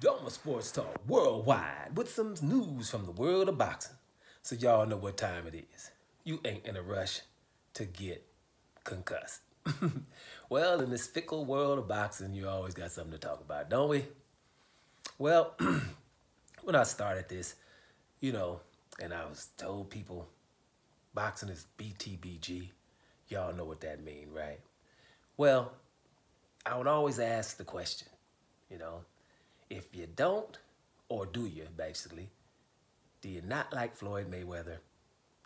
Doma Sports Talk worldwide with some news from the world of boxing. So y'all know what time it is. You ain't in a rush to get concussed. Well, in this fickle world of boxing, you always got something to talk about, don't we? Well, when I started this, and I was told people boxing is BTBG. Y'all know what that means, right? Well, I would always ask the question, if you don't, or do you, basically, do you not like Floyd Mayweather?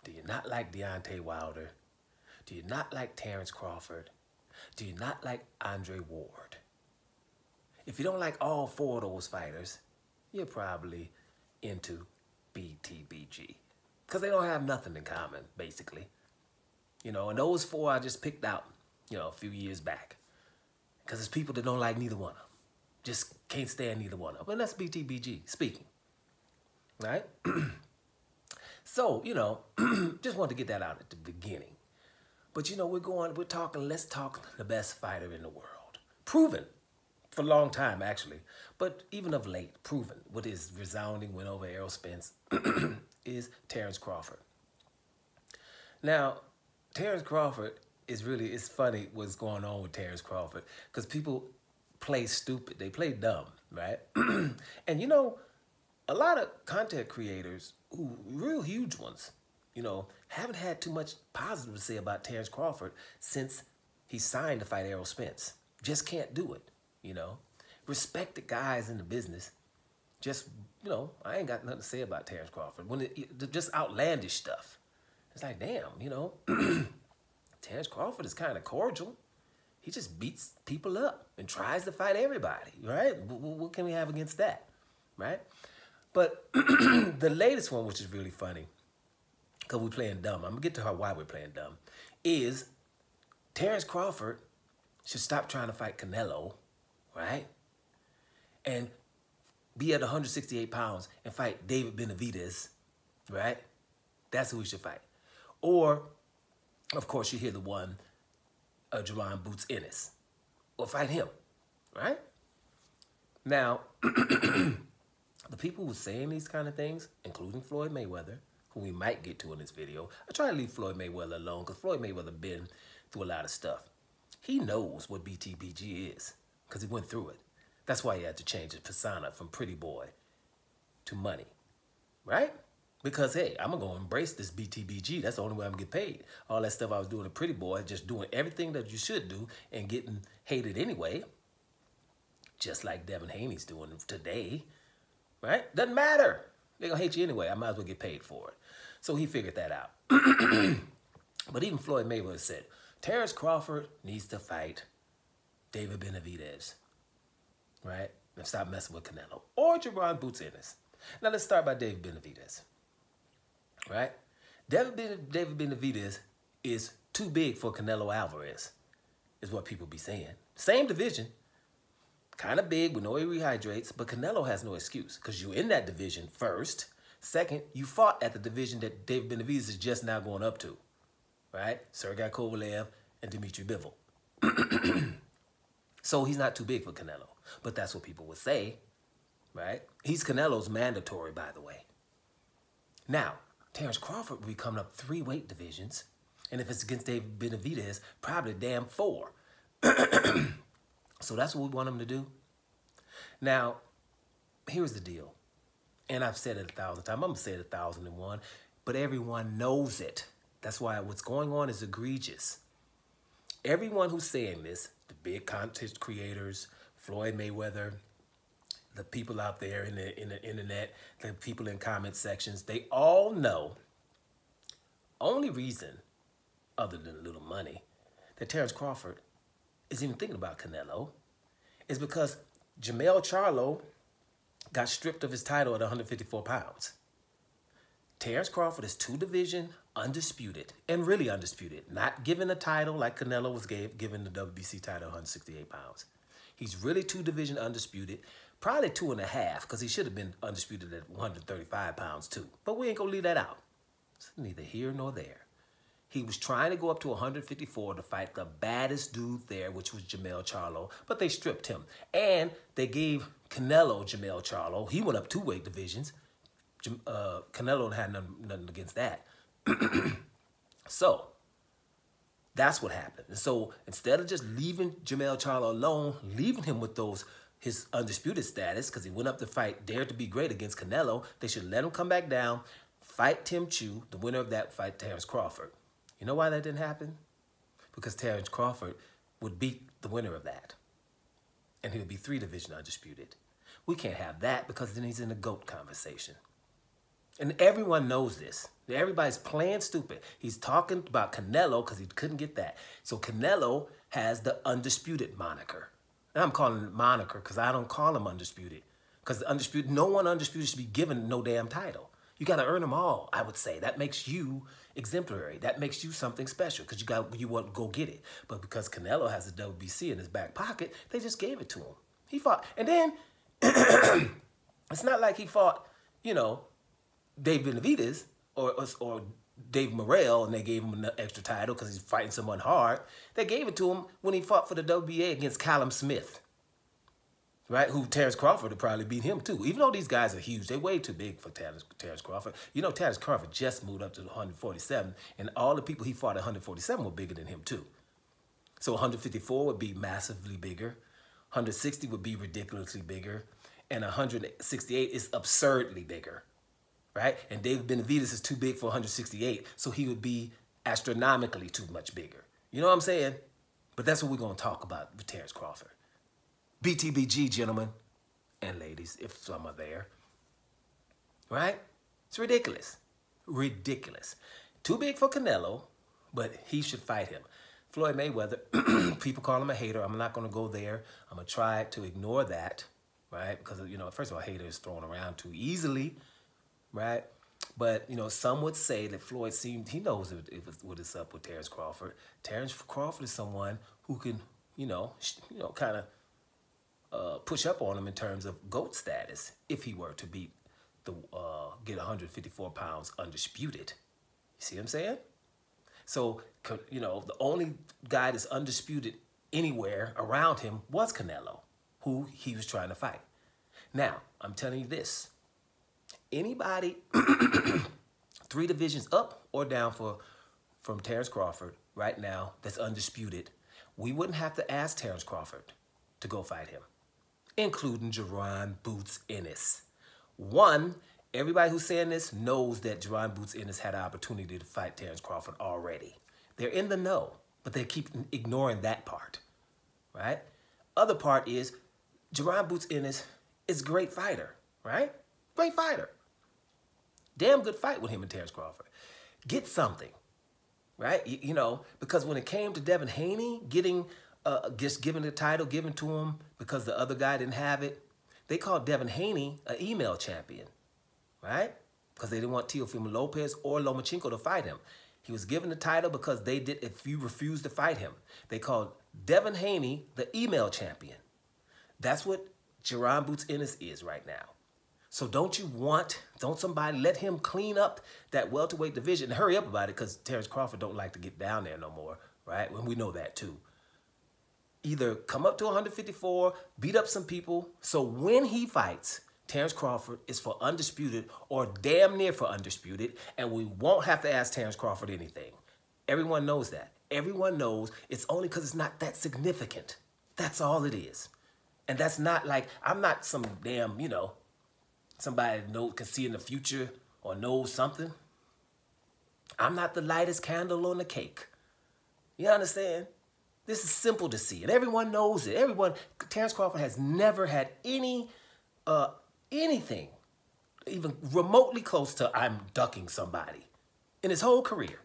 Do you not like Deontay Wilder? Do you not like Terence Crawford? Do you not like Andre Ward? If you don't like all four of those fighters, you're probably into BTBG. Because they don't have nothing in common, basically. And those four I just picked out, a few years back. Because there's people that don't like neither one of them. Just can't stand neither one of them. And that's BTBG speaking. Right? So, just wanted to get that out at the beginning. But, let's talk the best fighter in the world. Proven. For a long time, actually. But even of late, proven with his resounding win over Errol Spence is Terence Crawford. Now, Terence Crawford it's funny what's going on with Terence Crawford. Because people play stupid. They play dumb, right? And, a lot of content creators, real huge ones, haven't had too much positive to say about Terence Crawford since he signed to fight Errol Spence. Just can't do it, Respected guys in the business. Just, I ain't got nothing to say about Terence Crawford. When just outlandish stuff. It's like, damn, Terence Crawford is kind of cordial. He just beats people up and tries to fight everybody, right? What can we have against that, right? But the latest one, which is really funny, because we're playing dumb, I'm going to get to why we're playing dumb, is Terence Crawford should stop trying to fight Canelo, right? And be at 168 pounds and fight David Benavidez, right? That's who he should fight. Or, of course, you hear the one, Jerron Boots Ennis. Or fight him, right? Now, the people who are saying these kind of things, including Floyd Mayweather, who we might get to in this video, I try to leave Floyd Mayweather alone because Floyd Mayweather been through a lot of stuff. He knows what BTBG is because he went through it. That's why he had to change his persona from pretty boy to money, right? Because, hey, I'm going to go embrace this BTBG. That's the only way I'm going to get paid. All that stuff I was doing a pretty boy, just doing everything that you should do and getting hated anyway, just like Devin Haney's doing today, right? Doesn't matter. They're going to hate you anyway. I might as well get paid for it. So he figured that out. But even Floyd Mayweather said, Terence Crawford needs to fight David Benavidez, right? And stop messing with Canelo. Or Jerron Boots Ennis. Now let's start by David Benavidez, right? David Benavidez is too big for Canelo Alvarez, is what people be saying. Same division. Kind of big with no rehydrates, but Canelo has no excuse because you're in that division first. Second, you fought at the division that David Benavidez is just now going up to, right? Sergey Kovalev and Dmitry Bivol. So he's not too big for Canelo, but that's what people would say, right? He's Canelo's mandatory, by the way. Now, Terence Crawford will be coming up 3 weight divisions, and if it's against David Benavidez, probably damn 4. So that's what we want him to do. Now, here's the deal. And I've said it 1,000 times. I'm going to say it 1,001. But everyone knows it. That's why what's going on is egregious. Everyone who's saying this, the big content creators, Floyd Mayweather, the people out there in the internet, the people in comment sections, they all know only reason, other than a little money, that Terence Crawford is even thinking about Canelo is because Jermell Charlo got stripped of his title at 154 pounds. Terence Crawford is 2-division undisputed, and really undisputed, not given a title like Canelo was given the WBC title at 168 pounds. He's really 2-division undisputed, probably 2.5, because he should have been undisputed at 135 pounds too. But we ain't gonna leave that out. It's neither here nor there. He was trying to go up to 154 to fight the baddest dude there, which was Jermell Charlo, but they stripped him. And they gave Canelo Jermell Charlo. He went up 2 weight divisions. Canelo had nothing against that. So that's what happened. And so instead of just leaving Jermell Charlo alone, leaving him with his undisputed status, because he went up to fight, dared to be great against Canelo, they should let him come back down, fight Tim Chu, the winner of that fight, Terence Crawford. You know why that didn't happen? Because Terence Crawford would beat the winner of that. And he would be 3 division undisputed. We can't have that because then he's in the GOAT conversation. And everyone knows this. Everybody's playing stupid. He's talking about Canelo because he couldn't get that. So Canelo has the undisputed moniker. And I'm calling it moniker because I don't call him undisputed. Because no one undisputed should be given no damn title. You got to earn them all, I would say. That makes you exemplary. That makes you something special because you want to go get it. But because Canelo has the WBC in his back pocket, they just gave it to him. He fought. And then it's not like he fought, you know, Dave Benavidez or Dave Morrell and they gave him an extra title because he's fighting someone hard. They gave it to him when he fought for the WBA against Callum Smith. Right, who Terence Crawford would probably beat him too. Even though these guys are huge, they're way too big for Terence Crawford. You know, Terence Crawford just moved up to 147, and all the people he fought at 147 were bigger than him too. So 154 would be massively bigger, 160 would be ridiculously bigger, and 168 is absurdly bigger, right? And David Benavidez is too big for 168, so he would be astronomically too much bigger. You know what I'm saying? But that's what we're going to talk about with Terence Crawford. BTBG, gentlemen and ladies, if some are there, right? It's ridiculous. Ridiculous. Too big for Canelo, but he should fight him. Floyd Mayweather, people call him a hater. I'm not going to go there. I'm going to try to ignore that, right? Because, you know, first of all, hater is thrown around too easily, right? But, you know, some would say that Floyd he knows what is up with Terence Crawford. Terence Crawford is someone who can, you know, kind of push up on him in terms of GOAT status if he were to beat get 154 pounds undisputed. You see what I'm saying? So, you know, the only guy that's undisputed anywhere around him was Canelo, who he was trying to fight. Now, I'm telling you this. Anybody 3 divisions up or down from Terence Crawford right now that's undisputed, we wouldn't have to ask Terence Crawford to go fight him, including Jerron Boots Ennis. One, everybody who's saying this knows that Jerron Boots Ennis had an opportunity to fight Terence Crawford already. They're in the know, but they keep ignoring that part, right? Other part is Jerron Boots Ennis is a great fighter, right? Great fighter. Damn good fight with him and Terence Crawford. Get something, right? You know, because when it came to Devin Haney getting just given the title given to him because the other guy didn't have it, they called Devin Haney an email champion, right? Because they didn't want Teofimo Lopez or Lomachenko to fight him. He was given the title because if you refused to fight him. They called Devin Haney the email champion. That's what Jerron Boots Ennis is right now. So don't somebody let him clean up that welterweight division and hurry up about it because Terence Crawford don't like to get down there no more, right? And we know that too. Either come up to 154, beat up some people, so when he fights, Terence Crawford is for undisputed or damn near for undisputed, and we won't have to ask Terence Crawford anything. Everyone knows that. Everyone knows it's only because it's not that significant. That's all it is. And that's not like, I'm not some damn, you know, somebody can see in the future or knows something. I'm not the lightest candle on the cake. You understand? This is simple to see, and everyone knows it. Terence Crawford has never had anything even remotely close to I'm ducking somebody in his whole career.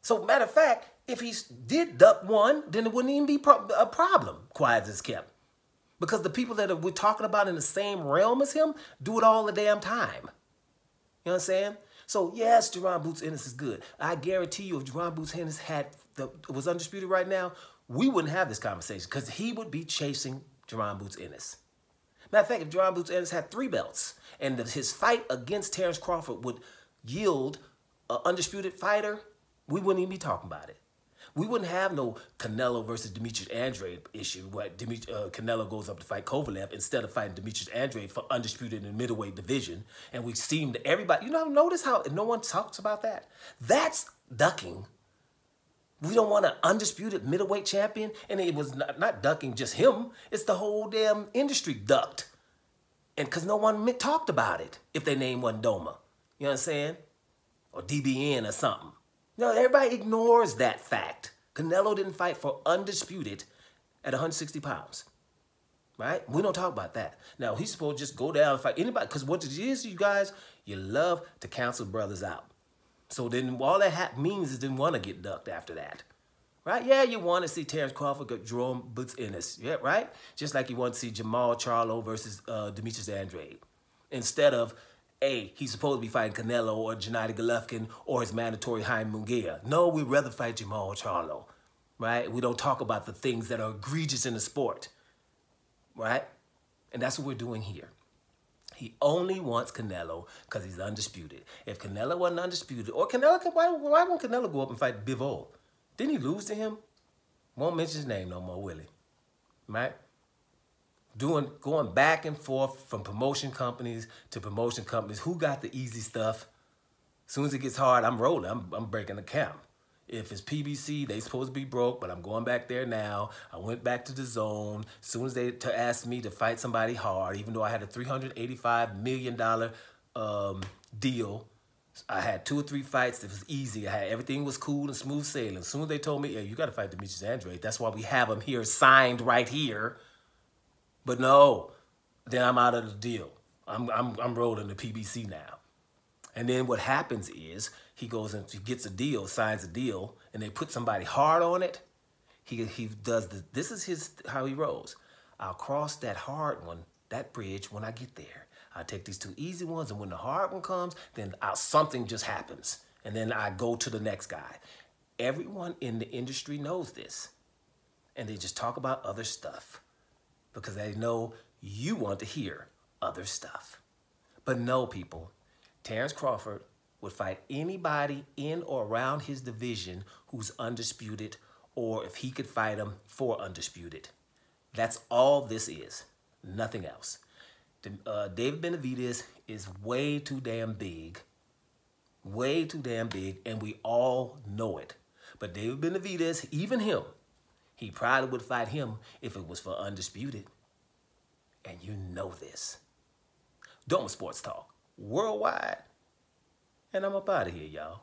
So, matter of fact, if he did duck one, then it wouldn't even be a problem, quiet as kept. Because the people that we're talking about in the same realm as him do it all the damn time. You know what I'm saying? So, yes, Jerron Boots Ennis is good. I guarantee you if Jerron Boots Ennis was undisputed right now, we wouldn't have this conversation because he would be chasing Jerron Boots Ennis. Matter of fact, if Jerron Boots Ennis had 3 belts and his fight against Terence Crawford would yield an undisputed fighter, we wouldn't even be talking about it. We wouldn't have no Canelo versus Demetrius Andrade issue where Canelo goes up to fight Kovalev instead of fighting Demetrius Andrade for undisputed in the middleweight division. And we seem to everybody, notice how no one talks about that? That's ducking. We don't want an undisputed middleweight champion. And it was not ducking just him. It's the whole damn industry ducked. And because no one talked about it if their name wasn't Doma. You know what I'm saying? Or DBN or something. No, everybody ignores that fact. Canelo didn't fight for undisputed at 160 pounds, right? We don't talk about that. Now, he's supposed to just go down and fight anybody, because what it is, you guys, you love to cancel brothers out. So then all that means is didn't want to get ducked after that, right? Yeah, you want to see Terence Crawford get Jerome Boots Ennis, yeah, right? Just like you want to see Jamal Charlo versus Demetrius Andrade. Instead of, hey, he's supposed to be fighting Canelo or Gennady Golovkin or his mandatory Jaime Munguia. No, we'd rather fight Jamal Charlo, right? We don't talk about the things that are egregious in the sport, right? And that's what we're doing here. He only wants Canelo because he's undisputed. If Canelo wasn't undisputed, or Canelo, why won't Canelo go up and fight Bivol? Didn't he lose to him? Won't mention his name no more, will he? Right? Going back and forth from promotion companies to promotion companies. Who got the easy stuff? As soon as it gets hard, I'm rolling. I'm breaking the camp. If it's PBC, they supposed to be broke, but I'm going back there now. I went back to the zone. As soon as they asked me to fight somebody hard, even though I had a $385 million deal, I had 2 or 3 fights that was easy. Everything was cool and smooth sailing. As soon as they told me, yeah, you got to fight Demetrius Andrade. That's why we have him here signed right here. But no, then I'm out of the deal. I'm rolling the PBC now. And then what happens is he goes and he gets a deal, signs a deal, and they put somebody hard on it. He does this is how he rolls. I'll cross that hard one, that bridge, when I get there. I'll take these 2 easy ones, and when the hard one comes, then something just happens. And then I go to the next guy. Everyone in the industry knows this. And they just talk about other stuff, because they know you want to hear other stuff. But no, people, Terence Crawford would fight anybody in or around his division who's undisputed, or if he could fight him for undisputed. That's all this is, nothing else. David Benavidez is way too damn big, and we all know it. But David Benavidez, even him, he probably would fight him if it was for undisputed. And you know this. Doma Sports Talk, worldwide. And I'm up out of here, y'all.